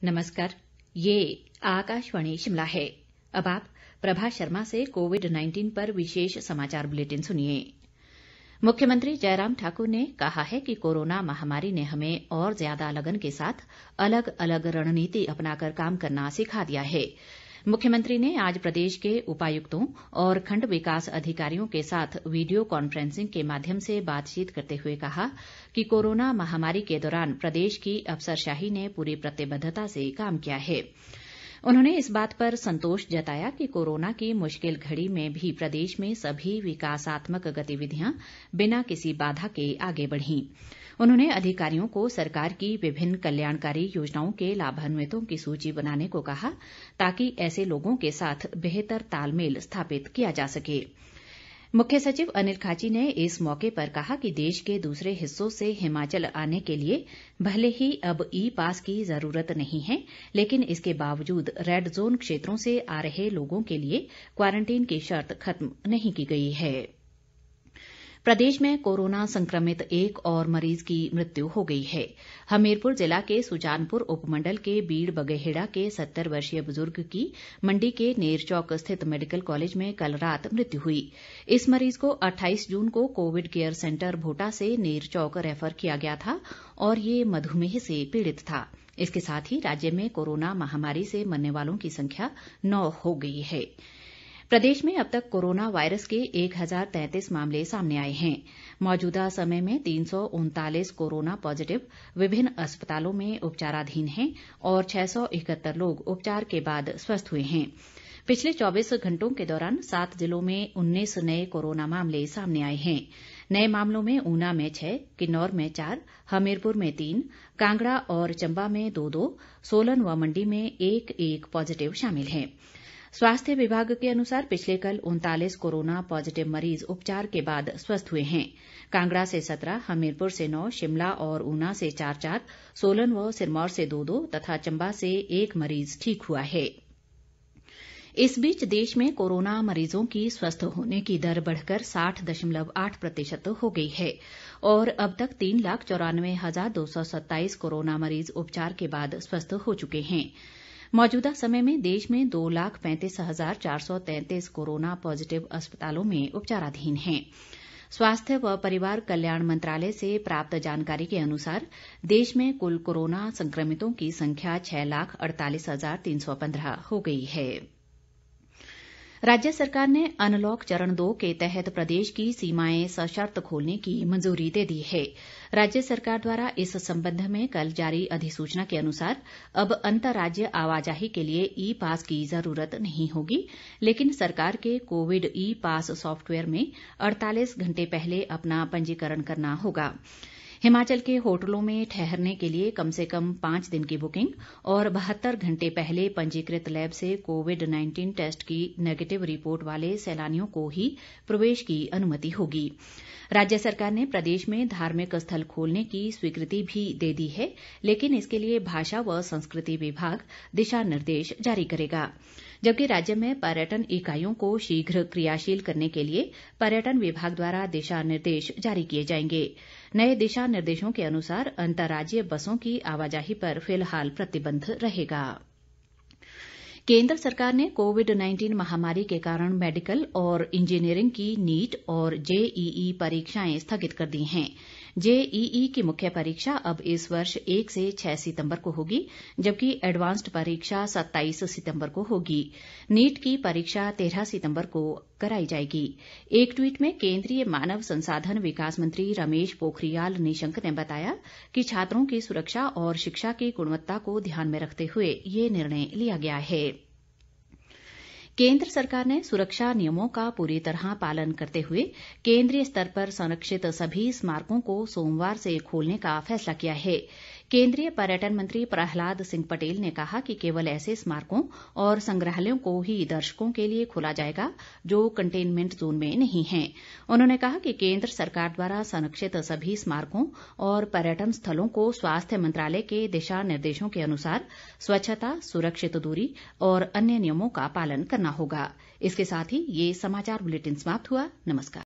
नमस्कार। ये आकाशवाणी शिमला है। अब आप प्रभा शर्मा से कोविड-19 पर विशेष समाचार बुलेटिन सुनिए। मुख्यमंत्री जयराम ठाकुर ने कहा है कि कोरोना महामारी ने हमें और ज्यादा लगन के साथ अलग अलग रणनीति अपनाकर काम करना सिखा दिया है। मुख्यमंत्री ने आज प्रदेश के उपायुक्तों और खंड विकास अधिकारियों के साथ वीडियो कॉन्फ्रेंसिंग के माध्यम से बातचीत करते हुए कहा कि कोरोना महामारी के दौरान प्रदेश की अफसरशाही ने पूरी प्रतिबद्धता से काम किया है। उन्होंने इस बात पर संतोष जताया कि कोरोना की मुश्किल घड़ी में भी प्रदेश में सभी विकासात्मक गतिविधियां बिना किसी बाधा के आगे बढ़ीं। उन्होंने अधिकारियों को सरकार की विभिन्न कल्याणकारी योजनाओं के लाभान्वितों की सूची बनाने को कहा ताकि ऐसे लोगों के साथ बेहतर तालमेल स्थापित किया जा सके। मुख्य सचिव अनिल खाची ने इस मौके पर कहा कि देश के दूसरे हिस्सों से हिमाचल आने के लिए भले ही अब ई पास की जरूरत नहीं है, लेकिन इसके बावजूद रेड जोन क्षेत्रों से आ रहे लोगों के लिए क्वारंटीन की शर्त खत्म नहीं की गई है। प्रदेश में कोरोना संक्रमित एक और मरीज की मृत्यु हो गई है। हमीरपुर जिला के सुजानपुर उपमंडल के बीड़ बगेहेड़ा के 70 वर्षीय बुजुर्ग की मंडी के नेरचौक स्थित मेडिकल कॉलेज में कल रात मृत्यु हुई। इस मरीज को 28 जून को कोविड केयर सेंटर भोटा से नेरचौक रेफर किया गया था और ये मधुमेह से पीड़ित था। इसके साथ ही राज्य में कोरोना महामारी से मरने वालों की संख्या 9 हो गई है। प्रदेश में अब तक कोरोना वायरस के 1033 मामले सामने आए हैं। मौजूदा समय में 339 कोरोना पॉजिटिव विभिन्न अस्पतालों में उपचाराधीन हैं और 671 लोग उपचार के बाद स्वस्थ हुए हैं। पिछले 24 घंटों के दौरान 7 जिलों में 19 नए कोरोना मामले सामने आए हैं। नए मामलों में ऊना में 6, किन्नौर में 4, हमीरपुर में 3, कांगड़ा और चंबा में 2-2, सोलन व मंडी में 1-1 पॉजिटिव शामिल हैं। स्वास्थ्य विभाग के अनुसार पिछले कल 39 कोरोना पॉजिटिव मरीज उपचार के बाद स्वस्थ हुए हैं। कांगड़ा से 17, हमीरपुर से 9, शिमला और ऊना से 4-4, सोलन व सिरमौर से 2-2 तथा चंबा से 1 मरीज ठीक हुआ है। इस बीच देश में कोरोना मरीजों की स्वस्थ होने की दर बढ़कर 60.8% हो गई है और अब तक 3,94,227 कोरोना मरीज उपचार के बाद स्वस्थ हो चुके हैं। मौजूदा समय में देश में 2,35,433 कोरोना पॉजिटिव अस्पतालों में उपचाराधीन हैं। स्वास्थ्य व परिवार कल्याण मंत्रालय से प्राप्त जानकारी के अनुसार देश में कुल कोरोना संक्रमितों की संख्या 6,48,315 हो गई है। राज्य सरकार ने अनलॉक चरण 2 के तहत प्रदेश की सीमाएं सशर्त खोलने की मंजूरी दे दी है। राज्य सरकार द्वारा इस संबंध में कल जारी अधिसूचना के अनुसार अब अंतर्राज्य आवाजाही के लिए ई पास की जरूरत नहीं होगी, लेकिन सरकार के कोविड ई पास सॉफ्टवेयर में 48 घंटे पहले अपना पंजीकरण करना होगा। हिमाचल के होटलों में ठहरने के लिए कम से कम 5 दिन की बुकिंग और 72 घंटे पहले पंजीकृत लैब से कोविड-19 टेस्ट की नेगेटिव रिपोर्ट वाले सैलानियों को ही प्रवेश की अनुमति होगी। राज्य सरकार ने प्रदेश में धार्मिक स्थल खोलने की स्वीकृति भी दे दी है, लेकिन इसके लिए भाषा व संस्कृति विभाग दिशा निर्देश जारी करेगा। जबकि राज्य में पर्यटन इकाइयों को शीघ्र क्रियाशील करने के लिए पर्यटन विभाग द्वारा दिशा निर्देश जारी किए जाएंगे। नए दिशा निर्देशों के अनुसार अंतर्राज्यीय बसों की आवाजाही पर फिलहाल प्रतिबंध रहेगा। केंद्र सरकार ने कोविड-19 महामारी के कारण मेडिकल और इंजीनियरिंग की नीट और जेईई परीक्षाएं स्थगित कर दी हैं। जेईई की मुख्य परीक्षा अब इस वर्ष 1 से 6 सितंबर को होगी, जबकि एडवांस्ड परीक्षा 27 सितंबर को होगी। नीट की परीक्षा 13 सितंबर को कराई जाएगी। एक ट्वीट में केंद्रीय मानव संसाधन विकास मंत्री रमेश पोखरियाल निशंक ने बताया कि छात्रों की सुरक्षा और शिक्षा की गुणवत्ता को ध्यान में रखते हुए ये निर्णय लिया गया है। केंद्र सरकार ने सुरक्षा नियमों का पूरी तरह पालन करते हुए केंद्रीय स्तर पर संरक्षित सभी स्मारकों को सोमवार से खोलने का फैसला किया है। केंद्रीय पर्यटन मंत्री प्रहलाद सिंह पटेल ने कहा कि केवल ऐसे स्मारकों और संग्रहालयों को ही दर्शकों के लिए खोला जाएगा जो कंटेनमेंट जोन में नहीं हैं। उन्होंने कहा कि केंद्र सरकार द्वारा संरक्षित सभी स्मारकों और पर्यटन स्थलों को स्वास्थ्य मंत्रालय के दिशा निर्देशों के अनुसार स्वच्छता, सुरक्षित दूरी और अन्य नियमों का पालन करना होगा। इसके साथ ही ये समाचार बुलेटिन समाप्त हुआ। नमस्कार।